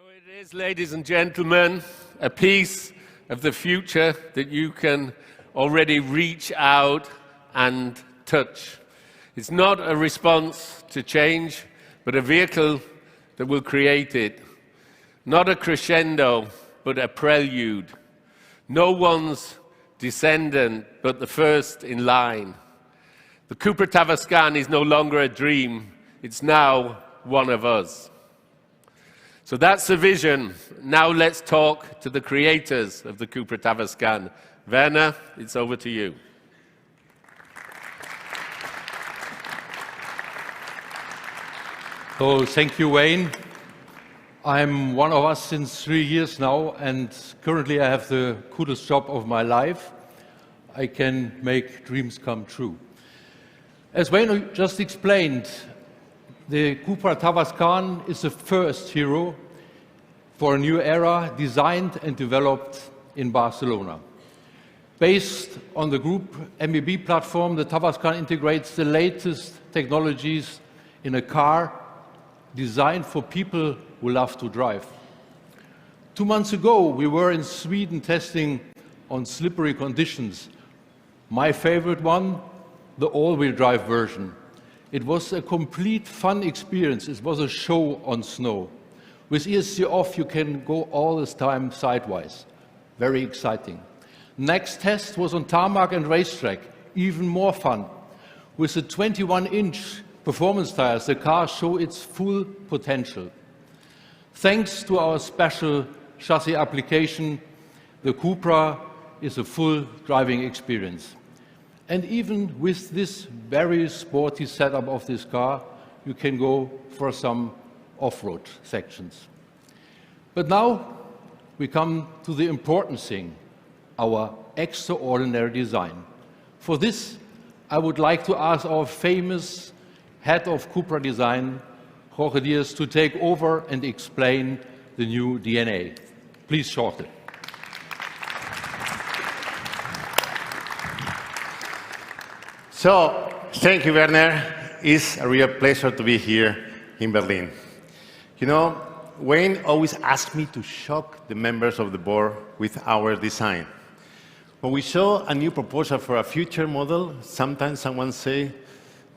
So it is, ladies and gentlemen, a piece of the future that you can already reach out and touch. It's not a response to change, but a vehicle that will create it. Not a crescendo, but a prelude. No one's descendant, but the first in line. The Cupra Tavascan is no longer a dream, it's now one of us. So that's the vision. Now let's talk to the creators of the Cupra Tavascan. Werner, it's over to you. So thank you, Wayne. I'm one of us since 3 years now, and currently I have the coolest job of my life. I can make dreams come true. As Wayne just explained, the Cupra Tavascan is the first hero for a new era designed and developed in Barcelona. Based on the Group MEB platform, the Tavascan integrates the latest technologies in a car designed for people who love to drive. 2 months ago, we were in Sweden testing on slippery conditions. My favorite one, the all-wheel drive version. It was a complete fun experience. It was a show on snow. With ESC off, you can go all this time sideways. Very exciting. Next test was on tarmac and racetrack. Even more fun. With the 21-inch performance tires, the car showed its full potential. Thanks to our special chassis application, the Cupra is a full driving experience. And even with this very sporty setup of this car, you can go for some off-road sections. But now we come to the important thing, our extraordinary design. For this, I would like to ask our famous head of Cupra design, Jorge Diaz, to take over and explain the new DNA. Please, Jorge. So, thank you, Werner. It's a real pleasure to be here in Berlin. You know, Wayne always asked me to shock the members of the board with our design. When we show a new proposal for a future model, sometimes someone say,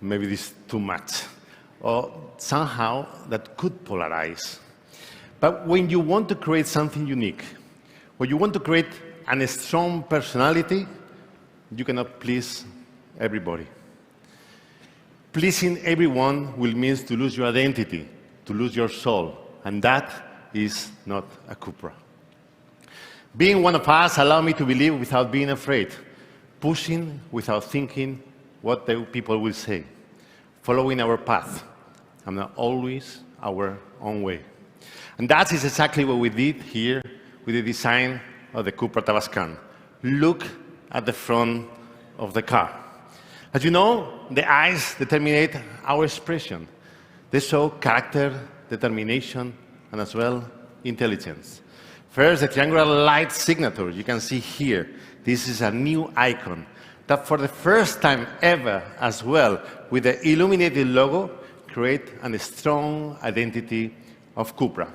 maybe this is too much, or somehow that could polarize. But when you want to create something unique, when you want to create a strong personality, you cannot please everybody. Pleasing everyone will mean to lose your identity, to lose your soul, and that is not a Cupra. Being one of us allows me to believe without being afraid, pushing without thinking what the people will say, following our path, and not always our own way. And that is exactly what we did here with the design of the Cupra Tavascan. Look at the front of the car. As you know, the eyes determine our expression. They show character, determination, and as well, intelligence. First, the triangular light signature you can see here. This is a new icon that for the first time ever as well, with the illuminated logo, create a strong identity of Cupra.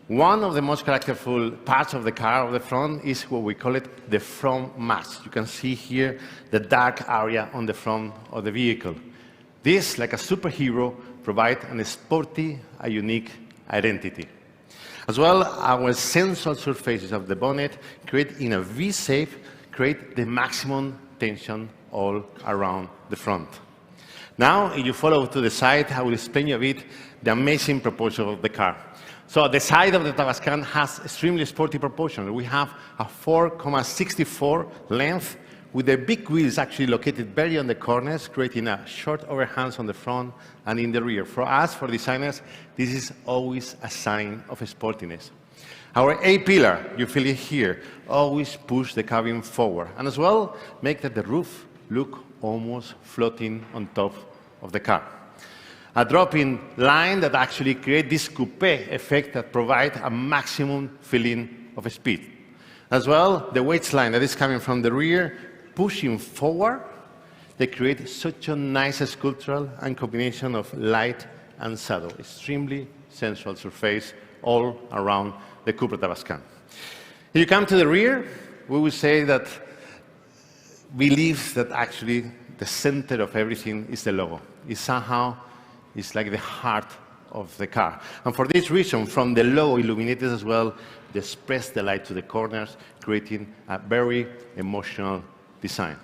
One of the most characterful parts of the car, of the front, is what we call it the front mask. You can see here the dark area on the front of the vehicle. This, like a superhero, provides a sporty, a unique identity. As well, our sensual surfaces of the bonnet create in a V-shape, create the maximum tension all around the front. Now, if you follow to the side, I will explain you a bit the amazing proportion of the car. So the side of the Tavascan has extremely sporty proportions. We have a 4.64 length with the big wheels actually located very on the corners, creating a short overhangs on the front and in the rear. For us, for designers, this is always a sign of sportiness. Our A-pillar, you feel it here, always push the cabin forward, and as well, make that the roof look almost floating on top of the car. A dropping line that actually creates this coupe effect that provides a maximum feeling of speed. As well, the waistline that is coming from the rear, pushing forward, they create such a nice sculptural and combination of light and shadow. Extremely sensual surface all around the Cupra Tavascan. If you come to the rear, we will say that believes that actually the center of everything is the logo. It's like the heart of the car. And for this reason, from the logo illuminated as well, they express the light to the corners, creating a very emotional design.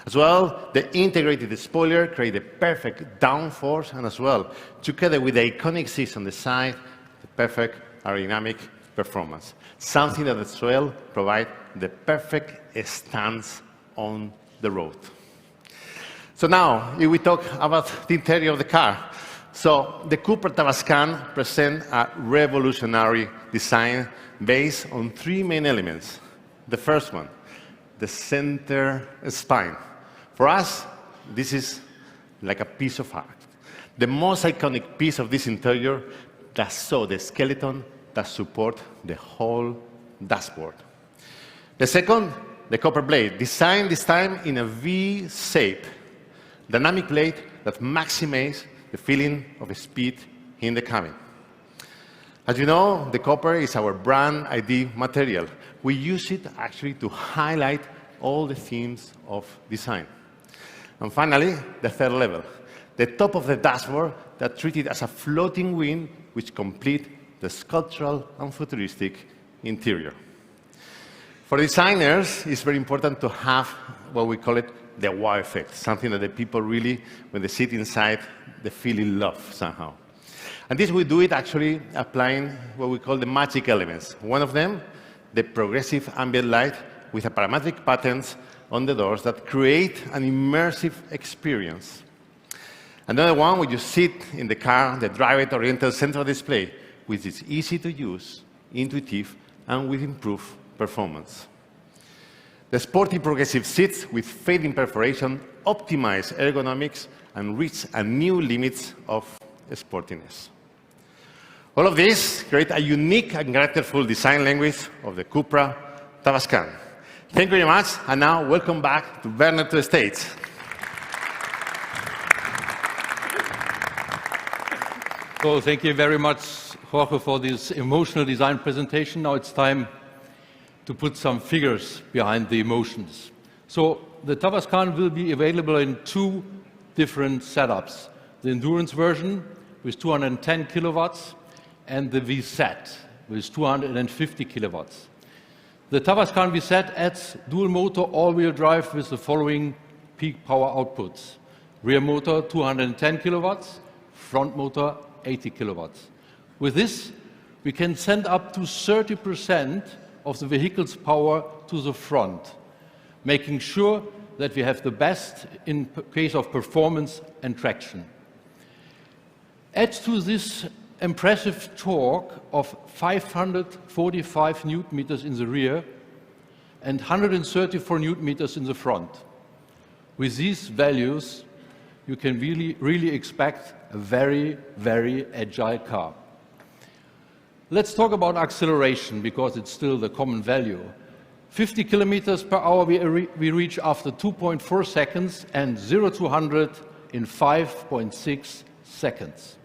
As well, the integrated spoiler creates the perfect downforce, and as well, together with the iconic seats on the side, the perfect aerodynamic performance. Something that as well provides the perfect stance on the road. So now, if we talk about the interior of the car, so the Cupra Tavascan presents a revolutionary design based on three main elements. The first one, the center spine. For us, this is like a piece of art. The most iconic piece of this interior that saw the skeleton that support the whole dashboard. The second, the copper blade, designed this time in a V shape, dynamic blade that maximizes the feeling of speed in the cabin. As you know, the copper is our brand ID material. We use it actually to highlight all the themes of design. And finally, the third level, the top of the dashboard that treated as a floating wing which complete the sculptural and futuristic interior. For designers, it's very important to have what we call it the wow effect, something that the people really, when they sit inside, they feel in love somehow. And this we do it actually applying what we call the magic elements. One of them, the progressive ambient light with a parametric patterns on the doors that create an immersive experience. Another one, when you sit in the car, the derived oriented central display, which is easy to use, intuitive, and with improved performance. The sporty progressive seats with fading perforation optimize ergonomics and reach a new limits of sportiness. All of this create a unique and characterful design language of the Cupra Tavascan. Thank you very much, and now welcome back to Bernard to the stage. So thank you very much, Jorge, for this emotional design presentation. Now it's time to put some figures behind the emotions. So the Tavascan will be available in two different setups. The endurance version with 210 kilowatts and the VZ with 250 kilowatts. The Tavascan VZ adds dual motor all-wheel drive with the following peak power outputs. Rear motor 210 kilowatts, front motor 80 kilowatts. With this, we can send up to 30% of the vehicle's power to the front, making sure that we have the best in case of performance and traction. Add to this impressive torque of 545 newton meters in the rear and 134 newton meters in the front. With these values, you can really expect a very, very agile car. Let's talk about acceleration, because it's still the common value. 50 kilometers per hour we reach after 2.4 seconds, and 0 to 100 in 5.6 seconds.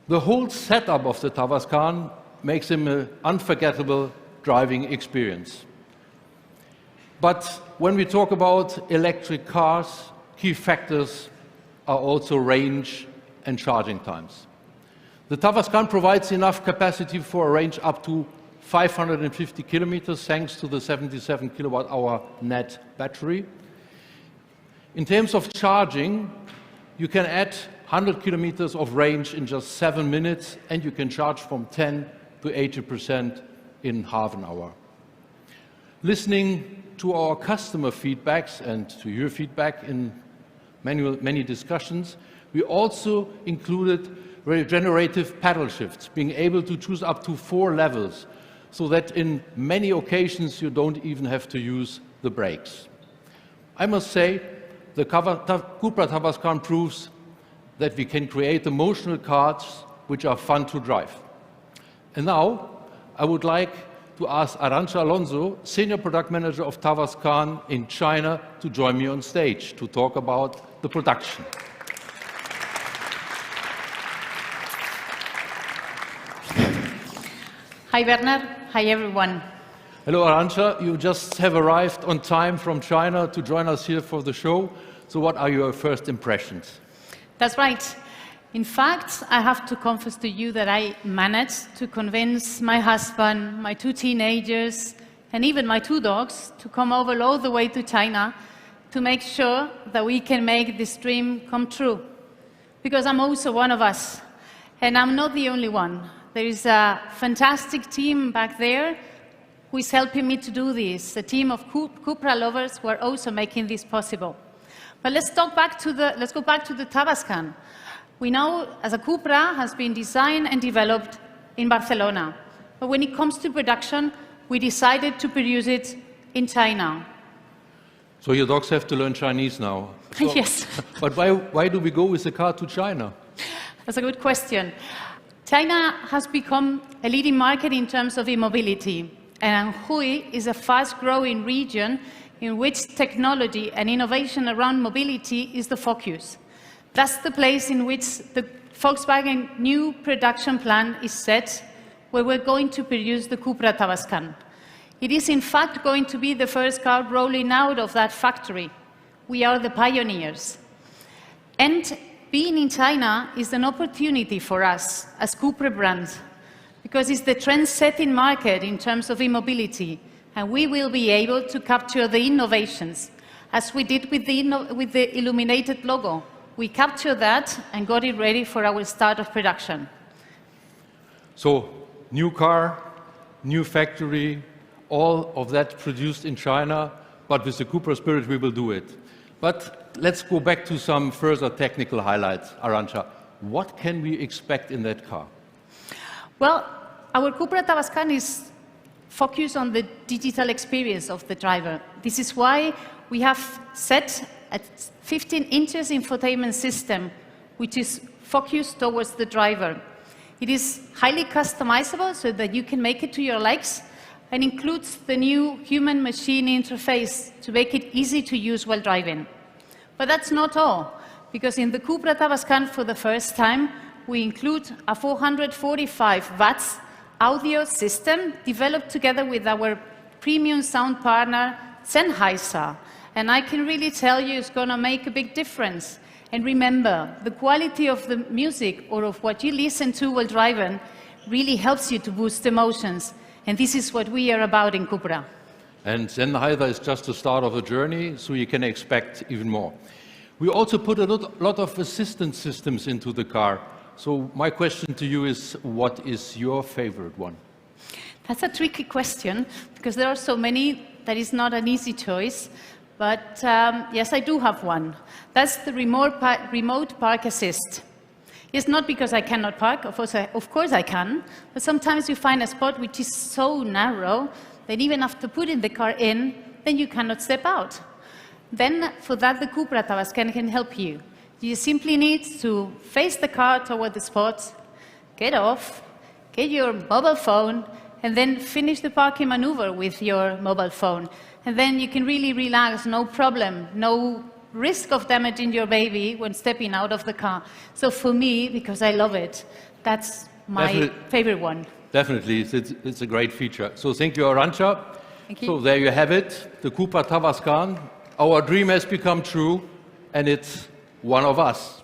The whole setup of the Tavascan makes him an unforgettable driving experience. But when we talk about electric cars, key factors are also range and charging times. The Tavascan provides enough capacity for a range up to 550 kilometers thanks to the 77 kilowatt-hour net battery. In terms of charging, you can add 100 kilometers of range in just 7 minutes, and you can charge from 10 to 80% in half an hour. Listening to our customer feedbacks and to your feedback in many discussions, we also included regenerative pedal shifts, being able to choose up to 4 levels, so that in many occasions you don't even have to use the brakes. I must say, the Cupra Tavascan proves that we can create emotional cars which are fun to drive. And now, I would like to ask Arantxa Alonso, Senior Product Manager of Tavascan in China, to join me on stage to talk about the production. Hi, Werner. Hi, everyone. Hello, Arantxa. You just have arrived on time from China to join us here for the show. So what are your first impressions? That's right. In fact, I have to confess to you that I managed to convince my husband, my 2 teenagers, and even my 2 dogs to come over all the way to China to make sure that we can make this dream come true. Because I'm also one of us, and I'm not the only one. There is a fantastic team back there who is helping me to do this, a team of Cupra lovers who are also making this possible. But let's go back to the Tavascan. We know as a Cupra has been designed and developed in Barcelona. But when it comes to production, we decided to produce it in China. So your dogs have to learn Chinese now. So, Yes. But why do we go with the car to China? That's a good question. China has become a leading market in terms of e-mobility, and Anhui is a fast-growing region in which technology and innovation around mobility is the focus. That's the place in which the Volkswagen new production plant is set, where we're going to produce the Cupra Tavascan. It is in fact going to be the first car rolling out of that factory. We are the pioneers. And being in China is an opportunity for us as Cupra brand, because it's the trend-setting market in terms of e-mobility, and we will be able to capture the innovations, as we did with the illuminated logo. We captured that and got it ready for our start of production. So, new car, new factory, all of that produced in China, but with the Cupra spirit we will do it. But let's go back to some further technical highlights, Arantxa. What can we expect in that car? Well, our Cupra Tavascan is focused on the digital experience of the driver. This is why we have set a 15 inches infotainment system, which is focused towards the driver. It is highly customizable so that you can make it to your likes, and includes the new human-machine interface to make it easy to use while driving. But that's not all, because in the Cupra Tavascan for the first time, we include a 445 watts audio system developed together with our premium sound partner, Sennheiser. And I can really tell you it's going to make a big difference. And remember, the quality of the music or of what you listen to while driving really helps you to boost emotions. And this is what we are about in Cupra. And Sennheiser is just the start of the journey, so you can expect even more. We also put a lot of assistance systems into the car. So my question to you is, what is your favorite one? That's a tricky question, because there are so many that is not an easy choice. But yes, I do have one. That's the remote park assist. It's not because I cannot park, of course I can, but sometimes you find a spot which is so narrow that even after putting the car in, then you cannot step out. Then for that, the Cupra Tavascan can help you. You simply need to face the car toward the spot, get off, get your mobile phone, and then finish the parking maneuver with your mobile phone. And then you can really relax, no problem, no risk of damaging your baby when stepping out of the car. So for me, because I love it, that's my favorite one. Definitely, it's a great feature. So thank you, Arantxa. Thank you. So there you have it, the Cupra Tavascan. Our dream has become true, and it's one of us.